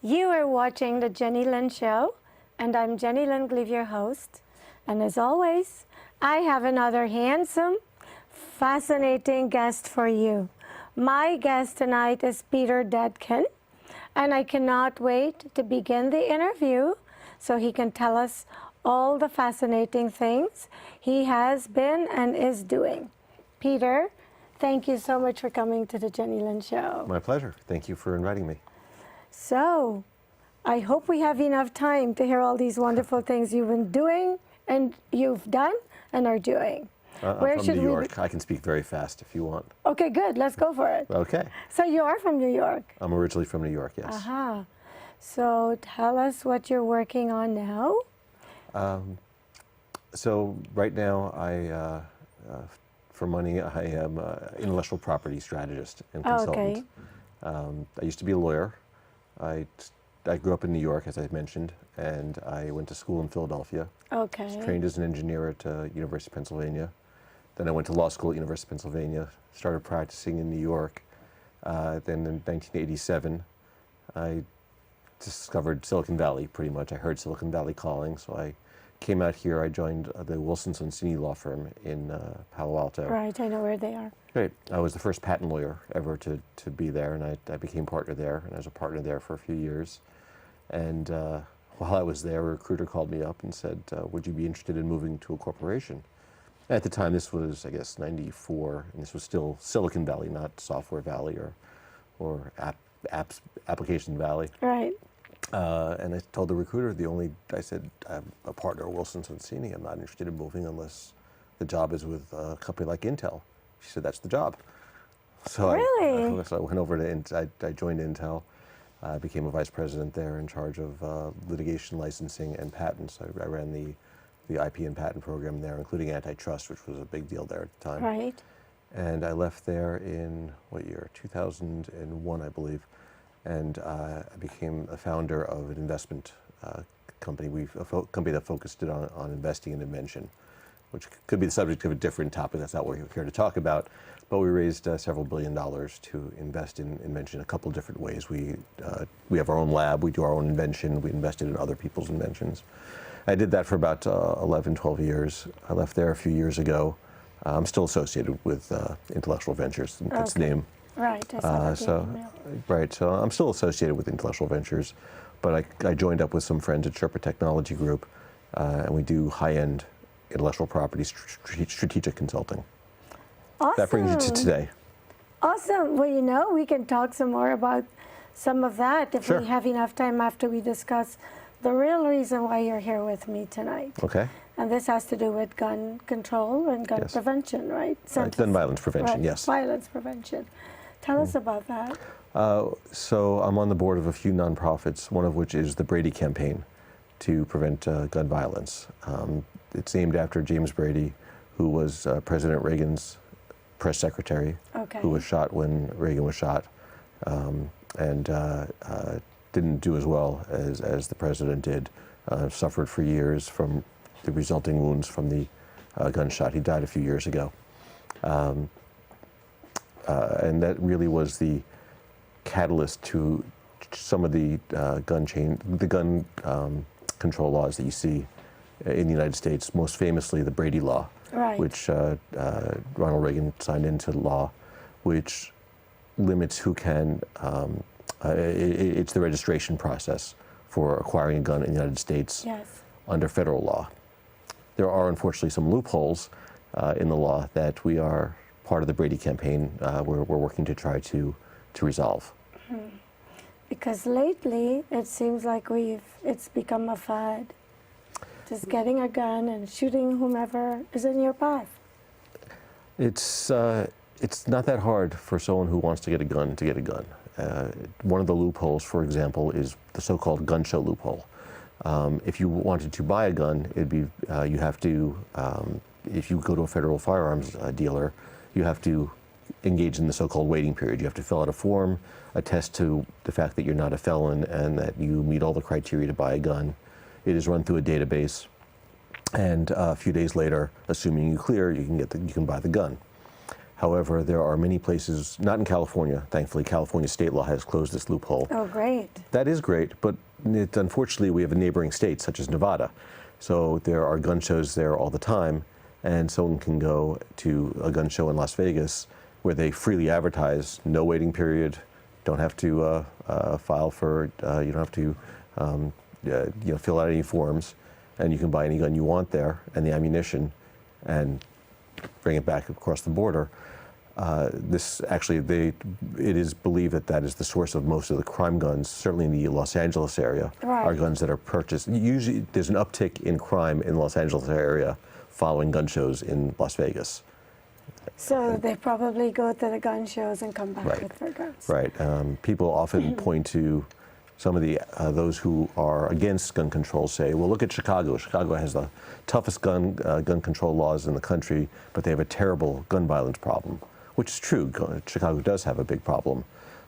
You are watching the Jennylyn Show, and I'm Jennylyn, Gleave, your host. And as always, I have another handsome, fascinating guest for you. My guest tonight is Peter Detkin, and I cannot wait to begin the interview so he can tell us all the fascinating things he has been and is doing. Peter, thank you so much for coming to the Jennylyn Show. My pleasure. Thank you for inviting me. So, I hope we have enough time to hear all these wonderful things you've been doing and you've done and are doing. I'm from New York. I can speak very fast if you want. Okay, good. Let's go for it. Okay. So you are from New York? I'm originally from New York, yes. Aha. So tell us what you're working on now. So right now, for money, I am an intellectual property strategist and consultant. Okay. I used to be a lawyer. I grew up in New York, as I mentioned, and I went to school in Philadelphia. Okay. I was trained as an engineer at University of Pennsylvania. Then I went to law school at University of Pennsylvania, started practicing in New York. Then in 1987, I discovered Silicon Valley, pretty much. I heard Silicon Valley calling, so I came out here. I joined the Wilson Sonsini law firm in Palo Alto. Right, I know where they are. Great. I was the first patent lawyer ever to be there, and I became partner there, and I was a partner there for a few years. And while I was there, a recruiter called me up and said, would you be interested in moving to a corporation? At the time, this was, I guess, 94, and this was still Silicon Valley, not Software Valley or Application Valley. Right. And I told the recruiter, I said, I'm a partner at Wilson Sonsini. I'm not interested in moving unless the job is with a company like Intel. She said, that's the job. So really? So I went over to, I joined Intel. I became a vice president there in charge of litigation, licensing, and patents. I ran the IP and patent program there, including antitrust, which was a big deal there at the time. Right. And I left there in, what year? 2001, I believe. And I became a founder of an investment company. A company that focused on investing in invention, which could be the subject of a different topic. That's not what we're here to talk about. But we raised several $1 billion to invest in invention a couple of different ways. We have our own lab. We do our own invention. We invested in other people's inventions. I did that for about 11, 12 years. I left there a few years ago. I'm still associated with Intellectual Ventures. That's the name. Right. So I'm still associated with Intellectual Ventures, but I joined up with some friends at Sherpa Technology Group, and we do high-end intellectual property strategic consulting. Awesome. That brings you to today. Awesome. Well, you know, we can talk some more about some of that if Sure. we have enough time after we discuss the real reason why you're here with me tonight. Okay. And this has to do with gun control and gun prevention, right? Gun violence prevention, right. yes. Violence prevention. Tell us about that. So I'm on the board of a few nonprofits, one of which is the Brady Campaign to prevent gun violence. It's named after James Brady, who was President Reagan's press secretary, who was shot when Reagan was shot, and didn't do as well as the president did. Suffered for years from the resulting wounds from the gunshot. He died a few years ago. And that really was the catalyst to some of the gun control laws that you see in the United States, most famously the Brady Law, which Ronald Reagan signed into law, which limits who can, it's the registration process for acquiring a gun in the United States under federal law. There are unfortunately some loopholes in the law that we are part of the Brady Campaign. We're working to try to resolve. Because lately it seems like it's become a fad. Just getting a gun and shooting whomever is in your path. It's not that hard for someone who wants to get a gun to get a gun. One of the loopholes, for example, is the so-called gun show loophole. If you wanted to buy a gun, it'd be you have to, if you go to a federal firearms dealer, you have to engage in the so-called waiting period. You have to fill out a form, attest to the fact that you're not a felon and that you meet all the criteria to buy a gun. It is run through a database, and a few days later, assuming you clear, you can buy the gun. However, there are many places, not in California, thankfully, California state law has closed this loophole. Oh, great. That is great, but unfortunately we have a neighboring state such as Nevada. So there are gun shows there all the time, and someone can go to a gun show in Las Vegas where they freely advertise, no waiting period, don't have to file for, you don't have to fill out any forms, and you can buy any gun you want there and the ammunition and bring it back across the border. It is believed that that is the source of most of the crime guns, certainly in the Los Angeles area, right. are guns that are purchased. Usually there's an uptick in crime in the Los Angeles area following gun shows in Las Vegas. So they probably go to the gun shows and come back with their guns. Right. People often point to some of the those who are against gun control say, well, look at Chicago. Chicago has the toughest gun control laws in the country, but they have a terrible gun violence problem, which is true. Chicago does have a big problem.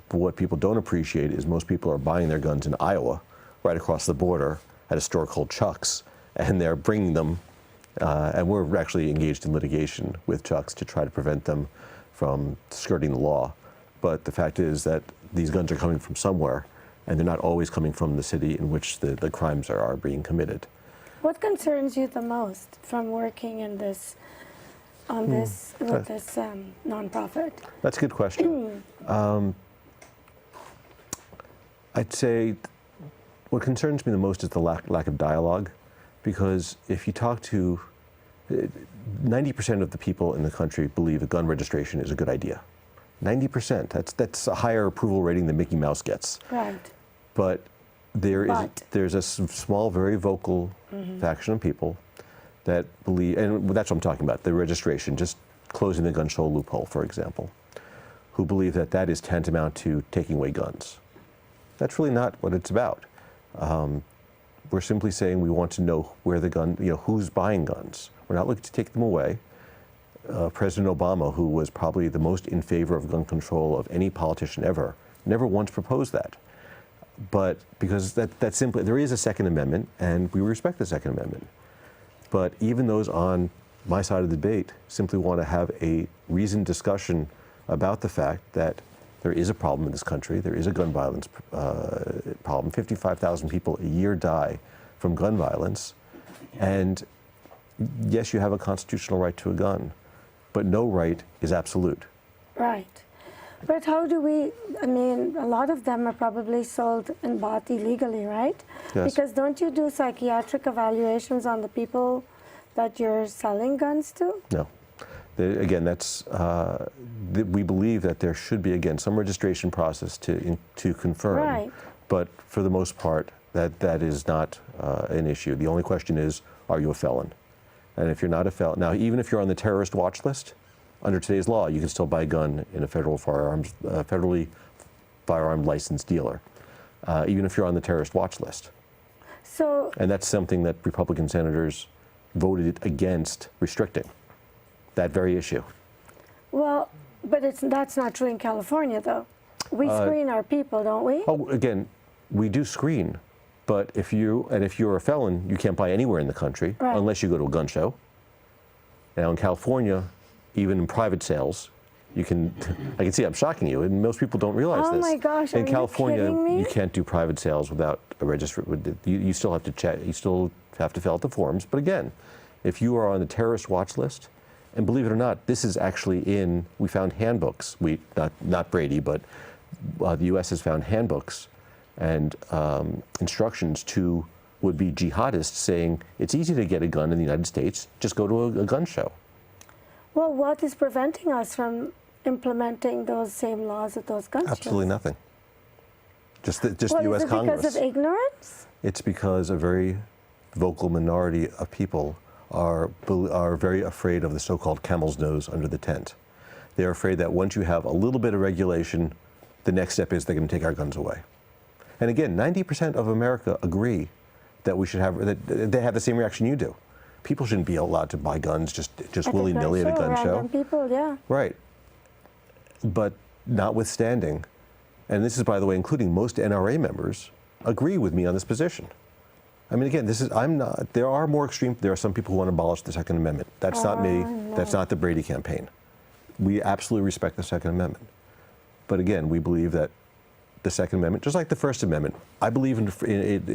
But what people don't appreciate is most people are buying their guns in Iowa, right across the border, at a store called Chuck's, and they're bringing them, and we're actually engaged in litigation with Chuck's to try to prevent them from skirting the law. But the fact is that these guns are coming from somewhere, and they're not always coming from the city in which the crimes are being committed. What concerns you the most from working in this, with this nonprofit? That's a good question. I'd say what concerns me the most is the lack of dialogue, because if you talk to 90% of the people in the country believe that gun registration is a good idea. 90%. That's a higher approval rating than Mickey Mouse gets. Right. But there's a small, very vocal faction of people that believe, and that's what I'm talking about, the registration, just closing the gun show loophole, for example, who believe that that is tantamount to taking away guns. That's really not what it's about. We're simply saying we want to know where the gun, who's buying guns. We're not looking to take them away. President Obama, who was probably the most in favor of gun control of any politician ever, never once proposed that. But because that's simply, there is a Second Amendment, and we respect the Second Amendment. But even those on my side of the debate simply want to have a reasoned discussion about the fact that there is a problem in this country. There is a gun violence problem. 55,000 people a year die from gun violence. And yes, you have a constitutional right to a gun, but no right is absolute. Right. But how do we, a lot of them are probably sold and bought illegally, right? Yes. Because don't you do psychiatric evaluations on the people that you're selling guns to? No. Again, we believe that there should be, again, some registration process to confirm. Right. But for the most part, that is not an issue. The only question is, are you a felon? And if you're not a felon, now even if you're on the terrorist watch list, under today's law, you can still buy a gun in a federally firearm licensed dealer, even if you're on the terrorist watch list. So, and that's something that Republican senators voted against restricting, that very issue. Well, but that's not true in California, though. We screen our people, don't we? Oh, again, we do screen, but if you're a felon, you can't buy anywhere in the country unless you go to a gun show. Now in California, even in private sales, I can see I'm shocking you, and most people don't realize this. Oh my gosh, in California, you kidding me? You can't do private sales without a register. You still have to check, you still have to fill out the forms. But again, if you are on the terrorist watch list, and believe it or not, this is actually we found handbooks. Not Brady, but the U.S. has found handbooks and instructions to would-be jihadists saying it's easy to get a gun in the United States, just go to a gun show. Well, what is preventing us from implementing those same laws at those gun shows? Absolutely nothing. Just the U.S. Congress. Is it because of ignorance? It's because a very vocal minority of people are very afraid of the so-called camel's nose under the tent. They're afraid that once you have a little bit of regulation, the next step is they're going to take our guns away. And again, 90% of America agree that we should that they have the same reaction you do. People shouldn't be allowed to buy guns just willy-nilly at a gun show. Random people, yeah. Right. But notwithstanding, and this is, by the way, including most NRA members, agree with me on this position. Again, there are more extreme, there are some people who want to abolish the Second Amendment. That's not me, that's not the Brady Campaign. we absolutely respect the Second Amendment. But again, we believe that the Second Amendment, just like the First Amendment, I believe in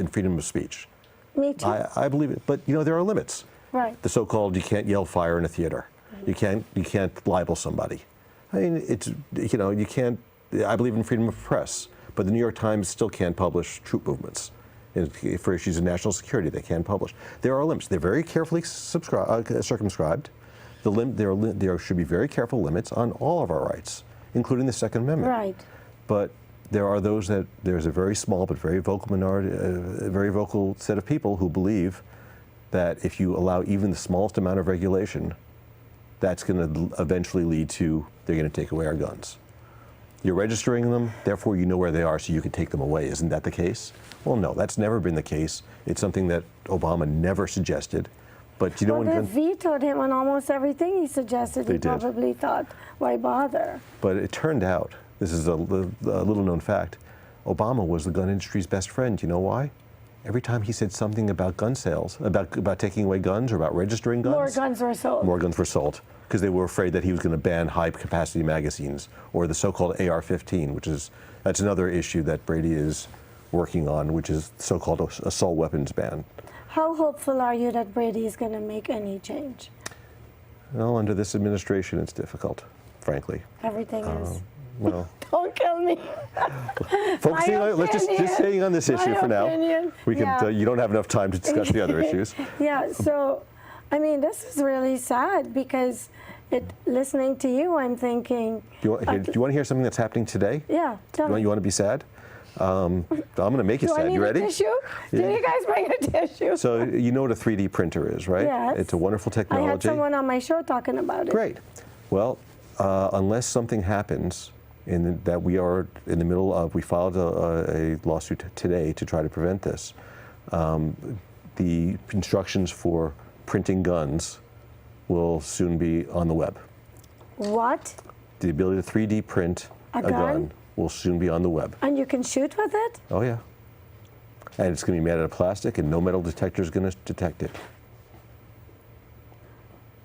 freedom of speech. Me too. I believe it, but there are limits. Right. The so-called you can't yell fire in a theater. You can't libel somebody. I mean, it's you can't. I believe in freedom of press, but the New York Times still can't publish troop movements. For issues of national security, they can publish. There are limits. They're very carefully circumscribed. There should be very careful limits on all of our rights, including the Second Amendment. Right. But there are those that there's a very small but very vocal minority, a very vocal set of people who believe that if you allow even the smallest amount of regulation, that's going to eventually lead to they're going to take away our guns. You're registering them, therefore you know where they are so you can take them away. Isn't that the case? Well, no, that's never been the case. It's something that Obama never suggested. But Well, they vetoed him on almost everything he suggested. He probably thought, why bother? But it turned out, this is a little known fact, Obama was the gun industry's best friend. You know why? Every time he said something about gun sales, about taking away guns or about registering guns, more guns were sold. More guns were sold because they were afraid that he was going to ban high-capacity magazines or the so-called AR-15, that's another issue that Brady is working on, which is so-called assault weapons ban. How hopeful are you that Brady is going to make any change? Well, under this administration, it's difficult, frankly. Everything is. Well, don't kill me. Focusing on, let's just staying on this issue for now. We can. You don't have enough time to discuss the other issues. Yeah. So, I mean, this is really sad because listening to you, I'm thinking. Do you want to hear something that's happening today? Yeah. Tell me. You want to be sad? I'm going to make you sad. Do I need you ready? A tissue? Yeah. Did you guys bring a tissue? So you know what a 3D printer is, right? Yes. It's a wonderful technology. I had someone on my show talking about it. Great. Well, unless something happens that we are in the middle of, we filed a lawsuit today to try to prevent this. The instructions for printing guns will soon be on the web. What? The ability to 3D print a gun will soon be on the web. And you can shoot with it? Oh, yeah. And it's going to be made out of plastic, and no metal detector is going to detect it.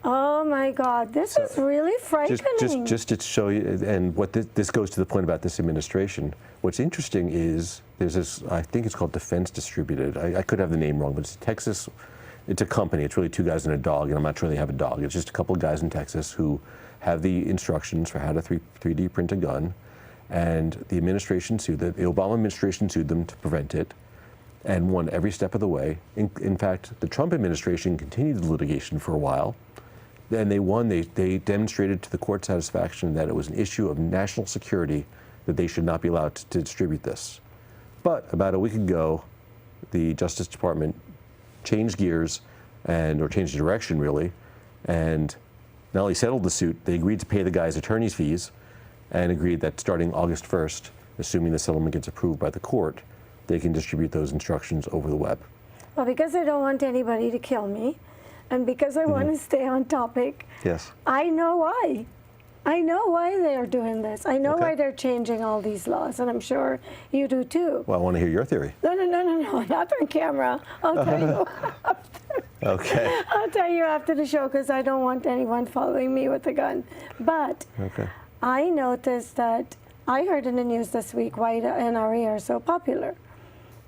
Oh my God, this is really frightening. Just to show you, and what this goes to the point about this administration. What's interesting is there's this, I think it's called Defense Distributed. I could have the name wrong, but it's Texas. It's a company. It's really two guys and a dog, and I'm not sure they have a dog. It's just a couple of guys in Texas who have the instructions for how to 3D print a gun, and the administration sued them. The Obama administration sued them to prevent it, and won every step of the way. In fact, the Trump administration continued the litigation for a while. And they won. They demonstrated to the court's satisfaction that it was an issue of national security that they should not be allowed to distribute this. But about a week ago, the Justice Department changed gears or changed direction, really, and not only settled the suit, they agreed to pay the guy's attorney's fees and agreed that starting August 1st, assuming the settlement gets approved by the court, they can distribute those instructions over the web. Well, because I don't want anybody to kill me, and because I want to stay on topic, yes, I know why. I know why they are doing this. I know why they're changing all these laws, and I'm sure you do too. Well, I want to hear your theory. No, not on camera. I'll tell you after. Okay. I'll tell you after the show because I don't want anyone following me with a gun. But I noticed that I heard in the news this week why the NRA are so popular.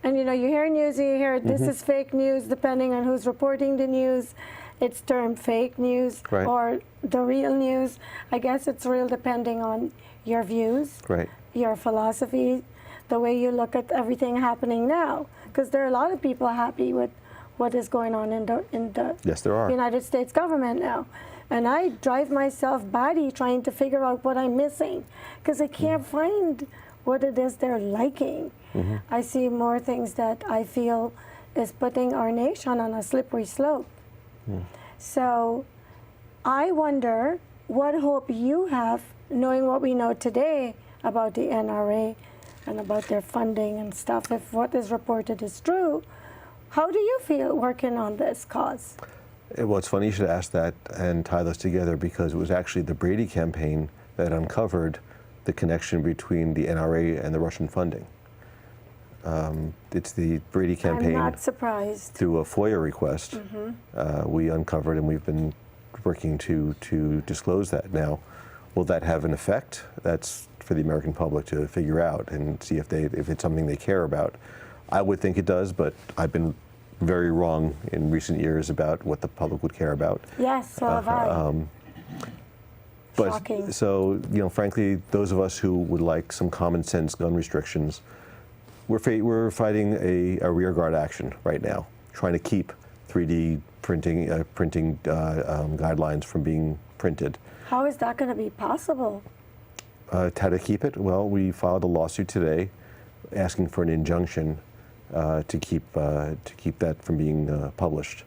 And you hear news, you hear this is fake news, depending on who's reporting the news. It's termed fake news or the real news. I guess it's real depending on your views, your philosophy, the way you look at everything happening now. Because there are a lot of people happy with what is going on in the yes, there are. United States government now. And I drive myself batty trying to figure out what I'm missing because I can't find what it is they're liking. I see more things that I feel is putting our nation on a slippery slope. So I wonder what hope you have, knowing what we know today about the NRA and about their funding and stuff. If what is reported is true, how do you feel working on this cause? Well, it's funny you should ask that and tie those together because it was actually the Brady campaign that uncovered the connection between the NRA and the Russian funding. It's the Brady campaign. I'm not surprised. Through a FOIA request, we uncovered, and we've been working to disclose that. Now, Will that have an effect? That's for the American public to figure out and see if it's something they care about. I would think it does, but I've been very wrong in recent years about what the public would care about. Yes, so have I. But Shocking. so, frankly, those of us who would like some common sense gun restrictions, we're fighting a rearguard action right now, trying to keep 3D printing guidelines from being printed. How is that going to be possible? How to keep it? Well, we filed a lawsuit today asking for an injunction to keep that from being published,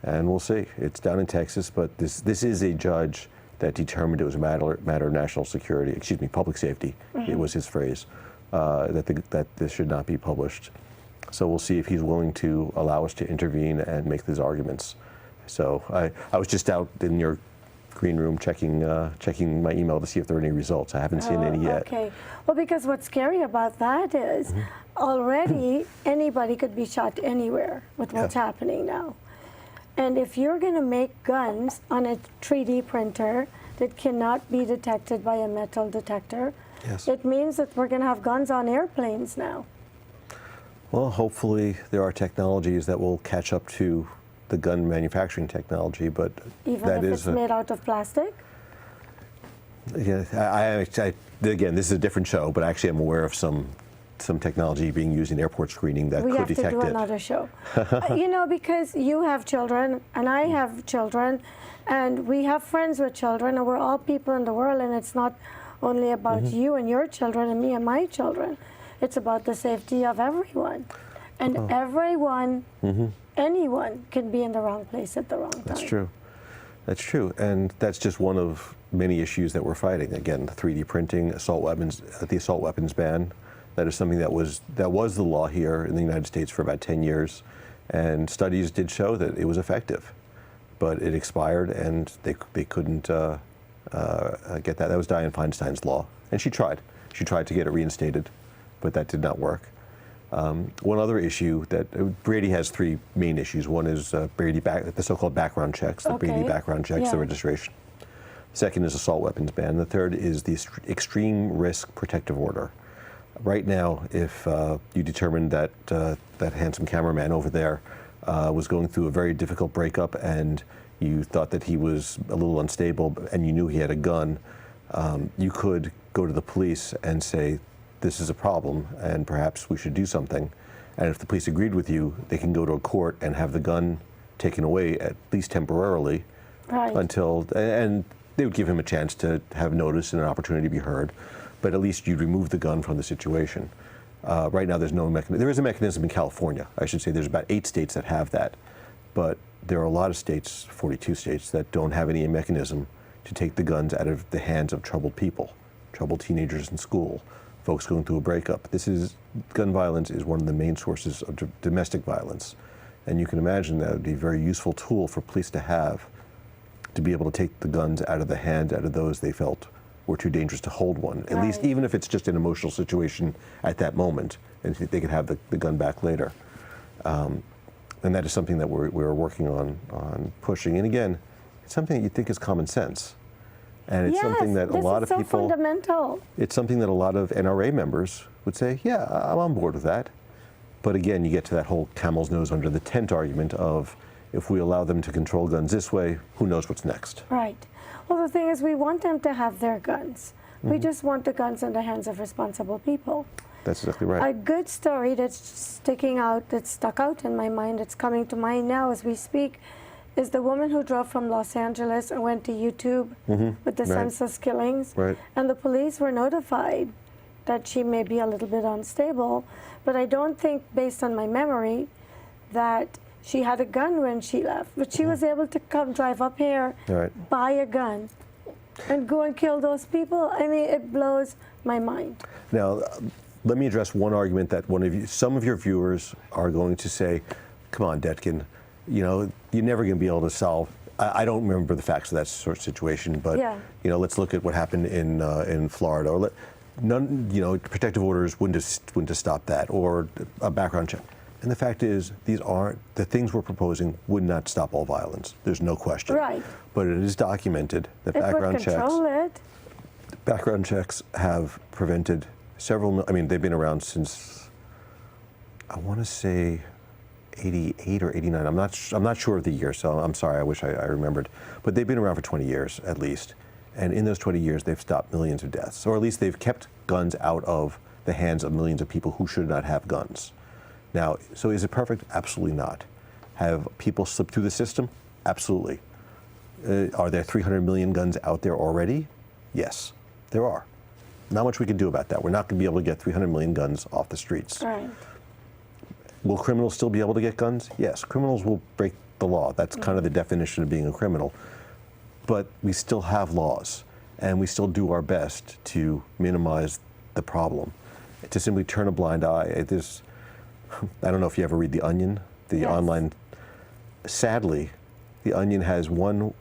and we'll see. It's down in Texas, but this is a judge that determined it was a matter of national security, public safety. It was his phrase, that this should not be published. So we'll see if he's willing to allow us to intervene and make these arguments. So I was just out in your green room checking my email to see if there are any results. I haven't seen any yet. Okay. Well, because what's scary about that is already anybody could be shot anywhere with what's happening now. And if you're going to make guns on a 3D printer that cannot be detected by a metal detector, it means that we're going to have guns on airplanes now. Well, hopefully there are technologies that will catch up to the gun manufacturing technology, but even that if is it's made out of plastic? Yeah, again, this is a different show, but actually I'm aware of some technology being used in airport screening that could detect it. We have to do another show. Because you have children, and I have children, and we have friends with children, and we're all people in the world, and it's not only about you and your children and me and my children. It's about the safety of everyone. And everyone, anyone can be in the wrong place at the wrong time. That's true. That's true. And that's just one of many issues that we're fighting. Again, the 3D printing, assault weapons, the assault weapons ban. That is something that was the law here in the United States for about 10 years. And studies did show that it was effective. But it expired, and they couldn't get that. That was Dianne Feinstein's law. And she tried. She tried to get it reinstated, but that did not work. One other issue that Brady has three main issues. One is the so-called background checks, the Brady background checks, the registration. Second is assault weapons ban. The third is the extreme risk protective order. Right now, if you determined that that handsome cameraman over there was going through a very difficult breakup, and you thought that he was a little unstable, and you knew he had a gun, you could go to the police and say, this is a problem, and perhaps we should do something. And if the police agreed with you, they can go to a court and have the gun taken away, at least temporarily, until, and they would give him a chance to have notice and an opportunity to be heard, but at least you'd remove the gun from the situation. Right now, there's no mechanism. There is a mechanism in California. I should say there's about 8 states that have that, but there are a lot of states, 42 states, that don't have any mechanism to take the guns out of the hands of troubled people, troubled teenagers in school, folks going through a breakup. Gun violence is one of the main sources of domestic violence. And you can imagine that would be a very useful tool for police to have, to be able to take the guns out of the hands, out of those they felt were too dangerous to hold one. At least, even if it's just an emotional situation at that moment, and they could have the gun back later. And that is something that we're working on pushing. And again, it's something that you think is common sense. And it's something that a lot of people, fundamental. It's something that a lot of NRA members would say, yeah, I'm on board with that. But again, you get to that whole camel's nose under the tent argument of, if we allow them to control guns this way, who knows what's next? Right. Well, the thing is, we want them to have their guns. We just want the guns in the hands of responsible people. That's exactly right. A good story that's stuck out in my mind, it's coming to mind now as we speak, is the woman who drove from Los Angeles and went to YouTube with the senseless killings. And the police were notified that she may be a little bit unstable, but I don't think, based on my memory, that she had a gun when she left. But she was able to come drive up here, buy a gun, and go and kill those people. I mean, it blows my mind. Now, let me address one argument that some of your viewers are going to say, come on, Detkin, you're never going to be able to solve. I don't remember the facts of that sort of situation, but let's look at what happened in Florida. Or protective orders wouldn't have stopped that, or a background check. And the fact is, the things we're proposing would not stop all violence. There's no question. Right. But it is documented that background checks. It would control it. Background checks have prevented several, I mean, they've been around since, I want to say, 88 or 89. I'm not sure of the year, so I'm sorry, I wish I remembered. But they've been around for 20 years at least. And in those 20 years, they've stopped millions of deaths. Or at least they've kept guns out of the hands of millions of people who should not have guns. Now, so is it perfect? Absolutely not. Have people slipped through the system? Absolutely. Are there 300 million guns out there already? Yes, there are. Not much we can do about that. We're not going to be able to get 300 million guns off the streets. Right. Will criminals still be able to get guns? Yes, criminals will break the law. That's kind of the definition of being a criminal. But we still have laws, and we still do our best to minimize the problem. To simply turn a blind eye, I don't know if you ever read The Onion, the online. Sadly, The Onion has one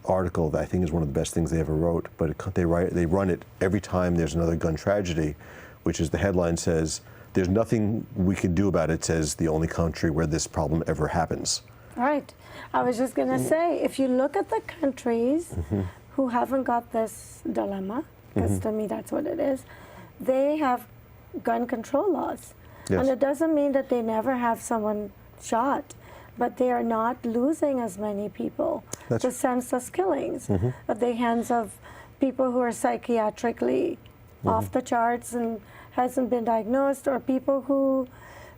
article that I think is one of the best things they ever wrote, but they run it every time there's another gun tragedy, which is the headline says, "There's nothing we can do about it," it says, "the only country where this problem ever happens." Right. I was just going to say, if you look at the countries who haven't got this dilemma, because to me that's what it is, they have gun control laws. Yes. And it doesn't mean that they never have someone shot, but they are not losing as many people to senseless killings at the hands of people who are psychiatrically off the charts and hasn't been diagnosed, or people who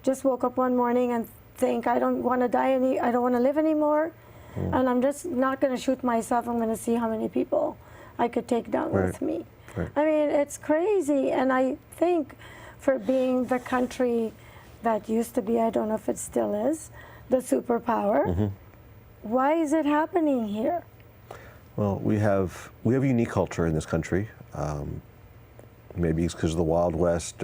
just woke up one morning and think, I don't want to I don't want to live anymore, and I'm just not going to shoot myself. I'm going to see how many people I could take down with me. Right. I mean, it's crazy, and I think for being the country that used to be, I don't know if it still is, the superpower, why is it happening here? Well, we have a unique culture in this country. Maybe it's because of the Wild West,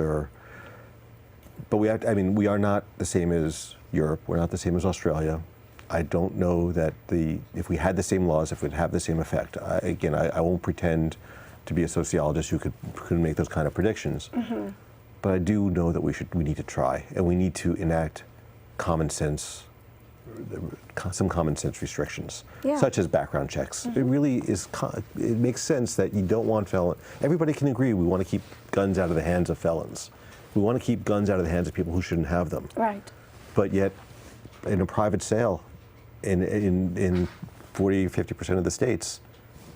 but we are not the same as Europe. We're not the same as Australia. I don't know that if we had the same laws, if we'd have the same effect. I won't pretend to be a sociologist who could make those kind of predictions. But I do know that we need to try, and we need to enact some common sense restrictions, such as background checks. It really is. It makes sense that you don't want Everybody can agree we want to keep guns out of the hands of felons. We want to keep guns out of the hands of people who shouldn't have them. Right. But yet, in a private sale, in 40, 50% of the states,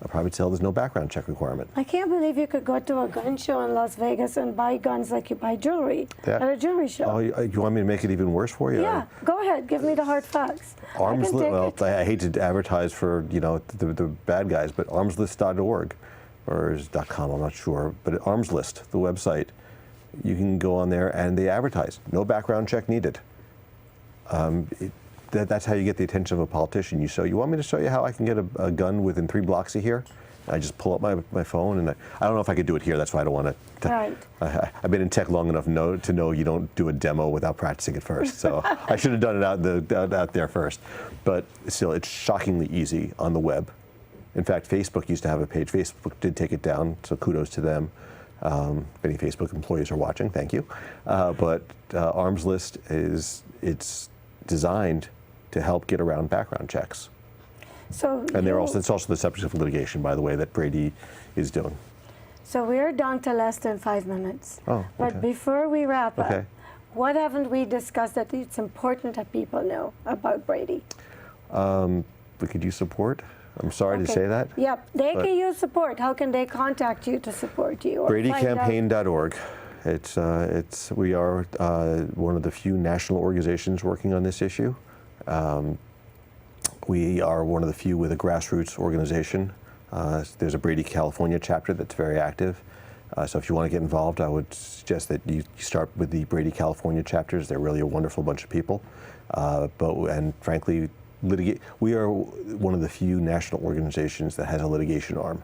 a private sale, there's no background check requirement. I can't believe you could go to a gun show in Las Vegas and buy guns like you buy jewelry at a jewelry show. Oh, you want me to make it even worse for you? Yeah, go ahead. Give me the hard facts. I hate to advertise for the bad guys, but armslist.org or is .com, I'm not sure, but Armslist, the website, you can go on there and they advertise. No background check needed. That's how you get the attention of a politician. You want me to show you how I can get a gun within 3 blocks of here? I just pull up my phone, and I don't know if I could do it here. That's why I don't want to. Right. I've been in tech long enough to know you don't do a demo without practicing it first. So I should have done it out there first. But still, it's shockingly easy on the web. In fact, Facebook used to have a page. Facebook did take it down, so kudos to them. If any Facebook employees are watching, thank you. But Arms List it's designed to help get around background checks. So and it's also the subject of litigation, by the way, that Brady is doing. So we're down to less than 5 minutes. Oh, okay. But before we wrap up, what haven't we discussed that it's important that people know about Brady? We could use support. I'm sorry to say that. Yep, they can use support. How can they contact you to support you? BradyCampaign.org. We are one of the few national organizations working on this issue. We are one of the few with a grassroots organization. There's a Brady California chapter that's very active. So if you want to get involved, I would suggest that you start with the Brady California chapters. They're really a wonderful bunch of people. And frankly, we are one of the few national organizations that has a litigation arm.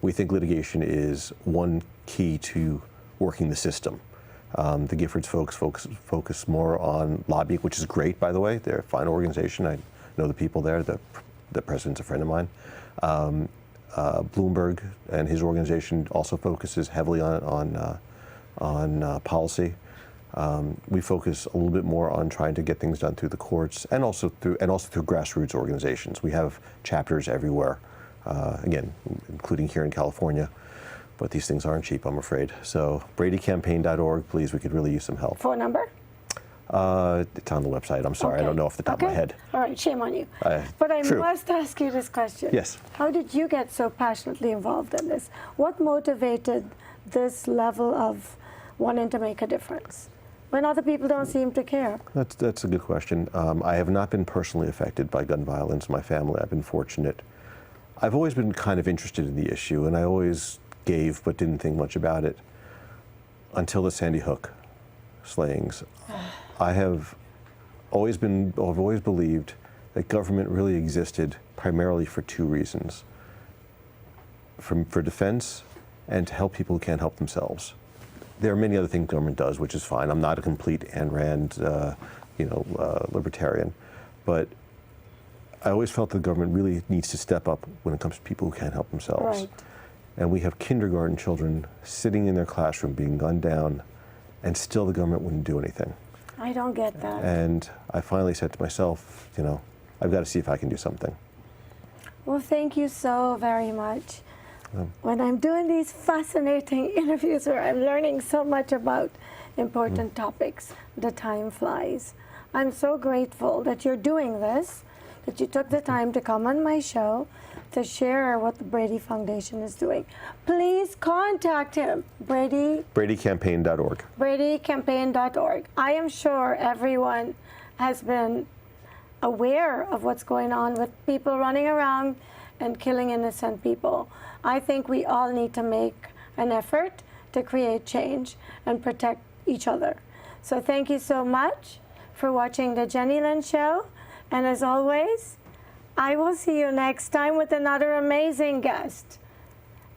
We think litigation is one key to working the system. The Giffords folks focus more on lobbying, which is great, by the way. They're a fine organization. I know the people there. The president's a friend of mine. Bloomberg and his organization also focuses heavily on policy. We focus a little bit more on trying to get things done through the courts and also through grassroots organizations. We have chapters everywhere, again, including here in California. but these things aren't cheap, I'm afraid. So bradycampaign.org, please, we could really use some help. Phone number? It's on the website. I'm sorry, I Okay. don't know off the top of my head. All right, shame on you. But I True. must ask you this question. Yes. How did you get so passionately involved in this? What motivated this level of wanting to make a difference when other people don't seem to care? That's a good question. I have not been personally affected by gun violence in my family. I've been fortunate. I've always been kind of interested in the issue, and I always gave but didn't think much about it until the Sandy Hook slayings. I've always believed that government really existed primarily for two reasons: for defense and to help people who can't help themselves. There are many other things government does, which is fine. I'm not a complete Ayn Rand, libertarian, but I always felt the government really needs to step up when it comes to people who can't help themselves. Right. And we have kindergarten children sitting in their classroom being gunned down, and still the government wouldn't do anything. I don't get that. And I finally said to myself, I've got to see if I can do something. Well, thank you so very much. When I'm doing these fascinating interviews where I'm learning so much about important topics, the time flies. I'm so grateful that you're doing this, that you took the time to come on my show to share what the Brady Foundation is doing. Please contact him, Brady. BradyCampaign.org. BradyCampaign.org. I am sure everyone has been aware of what's going on with people running around and killing innocent people. I think we all need to make an effort to create change and protect each other. So thank you so much for watching the Jennylyn Show. And as always, I will see you next time with another amazing guest.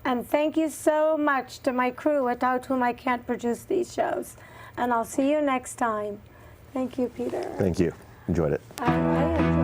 And thank you so much to my crew without whom I can't produce these shows. And I'll see you next time. Thank you, Peter. Thank you. Enjoyed it. I enjoyed it.